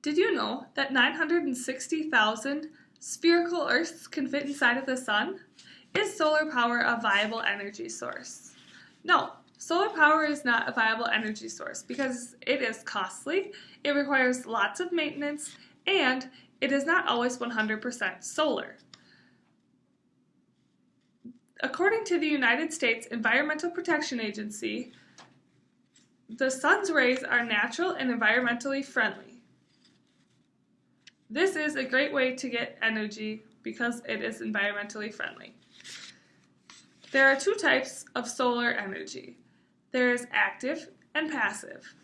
Did you know that 960,000 spherical Earths can fit inside of the sun? Is solar power a viable energy source? No, solar power is not a viable energy source because it is costly, it requires lots of maintenance, and it is not always 100% solar. According to the United States Environmental Protection Agency, the sun's rays are natural and environmentally friendly. This is a great way to get energy because it is environmentally friendly. There are two types of solar energy. There is active and passive.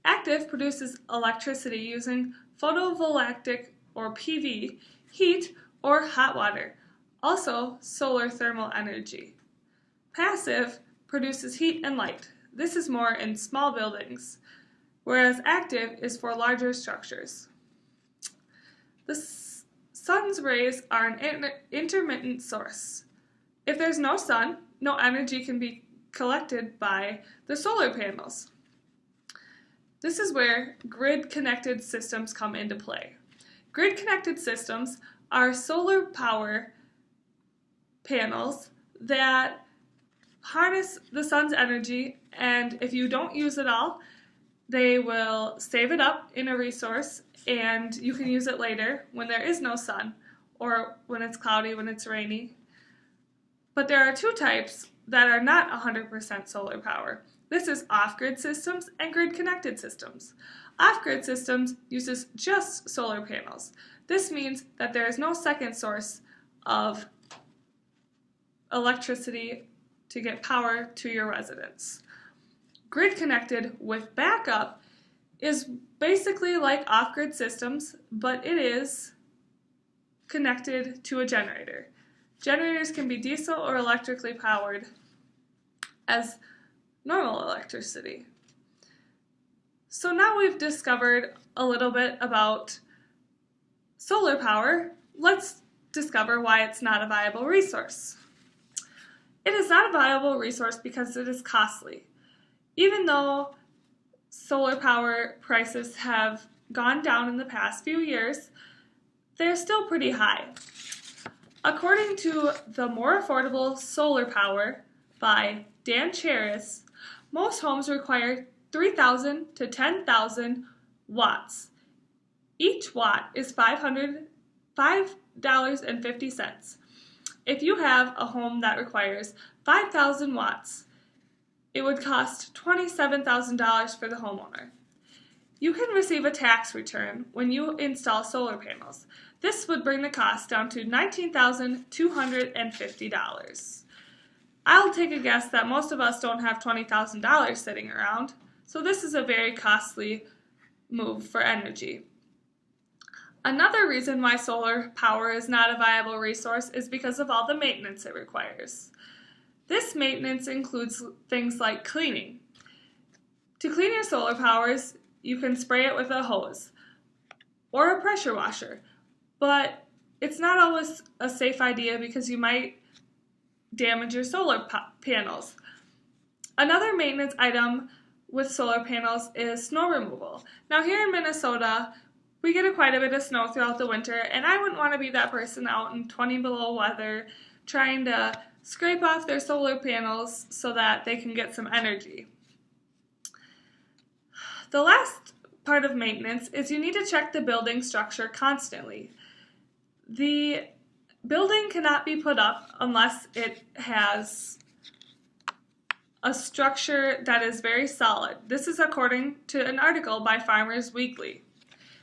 Active produces electricity using photovoltaic or PV, heat, or hot water, also solar thermal energy. Passive produces heat and light. This is more in small buildings, whereas active is for larger structures. The sun's rays are an intermittent source. If there's no sun, no energy can be collected by the solar panels. This is where grid-connected systems come into play. Grid-connected systems are solar power panels that harness the sun's energy, and if you don't use it all, they will save it up in a resource and you can use it later when there is no sun or when it's cloudy, when it's rainy. But there are two types that are not 100% solar power. This is off-grid systems and grid-connected systems. Off-grid systems uses just solar panels. This means that there is no second source of electricity to get power to your residence. Grid-connected with backup is basically like off-grid systems, but it is connected to a generator. Generators can be diesel or electrically powered as normal electricity. So now we've discovered a little bit about solar power. Let's discover why it's not a viable resource. It is not a viable resource because it is costly. Even though solar power prices have gone down in the past few years, they're still pretty high. According to The More Affordable Solar Power by Dan Cheris, most homes require 3,000 to 10,000 watts. Each watt is $5.50. If you have a home that requires 5,000 watts, it would cost $27,000 for the homeowner. You can receive a tax return when you install solar panels. This would bring the cost down to $19,250. I'll take a guess that most of us don't have $20,000 sitting around, so this is a very costly move for energy. Another reason why solar power is not a viable resource is because of all the maintenance it requires. This maintenance includes things like cleaning. To clean your solar powers, you can spray it with a hose or a pressure washer, but it's not always a safe idea because you might damage your solar panels. Another maintenance item with solar panels is snow removal. Now here in Minnesota, we get quite a bit of snow throughout the winter, and I wouldn't want to be that person out in 20 below weather trying to scrape off their solar panels so that they can get some energy. The last part of maintenance is you need to check the building structure constantly. The building cannot be put up unless it has a structure that is very solid. This is according to an article by Farmers Weekly.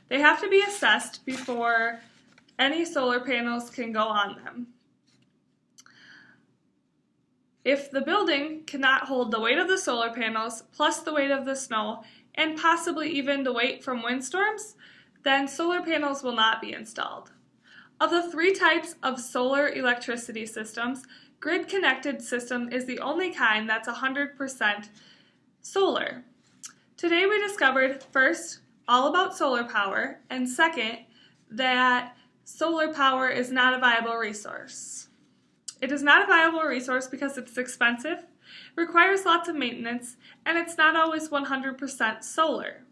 They have to be assessed before any solar panels can go on them. If the building cannot hold the weight of the solar panels, plus the weight of the snow, and possibly even the weight from windstorms, then solar panels will not be installed. Of the three types of solar electricity systems, grid-connected system is the only kind that's 100% solar. Today we discovered, first, all about solar power, and second, that solar power is not a viable resource. It is not a viable resource because it's expensive, requires lots of maintenance, and it's not always 100% solar.